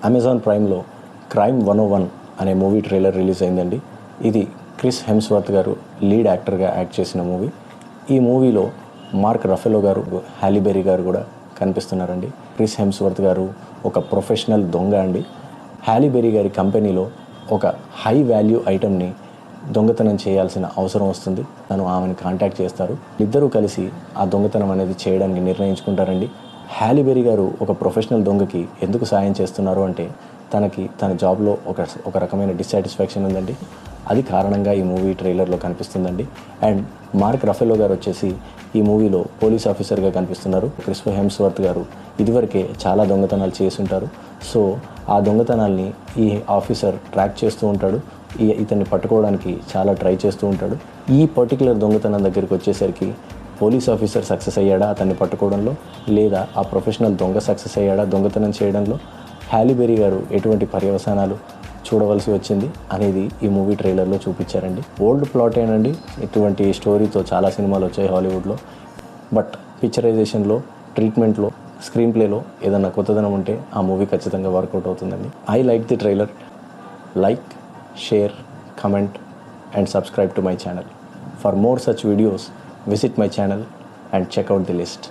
Amazon ప్రైమ్లో crime 101 అనే movie trailer release అయిందండి. ఇది క్రిస్ హెమ్స్వర్త్ గారు లీడ్ యాక్టర్గా యాక్ట్ చేసిన మూవీ. ఈ మూవీలో మార్క్ రఫెలో గారు, హాలీ బెర్రీ గారు కూడా కనిపిస్తున్నారండి. క్రిస్ హెమ్స్వర్త్ గారు ఒక ప్రొఫెషనల్ దొంగ అండి. హాలీ బెర్రీ గారి కంపెనీలో ఒక హై వాల్యూ ఐటమ్ని దొంగతనం చేయాల్సిన అవసరం వస్తుంది. తను ఆమెను కాంటాక్ట్ చేస్తారు. ఇద్దరూ కలిసి ఆ దొంగతనం అనేది చేయడానికి నిర్ణయించుకుంటారండి. హాలీ బెర్రీ గారు ఒక ప్రొఫెషనల్ దొంగకి ఎందుకు సాయం చేస్తున్నారు అంటే తనకి తన జాబ్లో ఒక రకమైన డిస్సాటిస్ఫాక్షన్ ఉందండి. అది కారణంగా ఈ మూవీ ట్రైలర్లో కనిపిస్తుందండి. అండ్ మార్క్ రఫెలో గారు వచ్చేసి ఈ మూవీలో పోలీస్ ఆఫీసర్గా కనిపిస్తున్నారు. క్రిస్ హెమ్స్వర్త్ గారు ఇదివరకే చాలా దొంగతనాలు చేసి ఉంటారు. సో ఆ దొంగతనాల్ని ఈ ఆఫీసర్ ట్రాక్ చేస్తూ ఉంటాడు. ఇతన్ని పట్టుకోవడానికి చాలా ట్రై చేస్తూ ఉంటాడు. ఈ పర్టికులర్ దొంగతనం దగ్గరికి వచ్చేసరికి పోలీస్ ఆఫీసర్ సక్సెస్ అయ్యాడా అతన్ని పట్టుకోవడంలో, లేదా ఆ ప్రొఫెషనల్ దొంగ సక్సెస్ అయ్యాడా దొంగతనం చేయడంలో, హాలీ బెర్రీ గారు ఎటువంటి పర్యవసానాలు చూడవలసి వచ్చింది అనేది ఈ మూవీ ట్రైలర్లో చూపించారండి. ఓల్డ్ ప్లాటేనండి. ఇటువంటి స్టోరీతో చాలా సినిమాలు వచ్చాయి హాలీవుడ్లో. బట్ పిక్చరైజేషన్లో, ట్రీట్మెంట్లో, స్క్రీన్ ప్లేలో ఏదన్నా కొత్తదనం ఉంటే ఆ మూవీ ఖచ్చితంగా వర్కౌట్ అవుతుందండి. I like the trailer. Like, share, comment and subscribe to my channel. For more such videos, visit my channel and check out the list.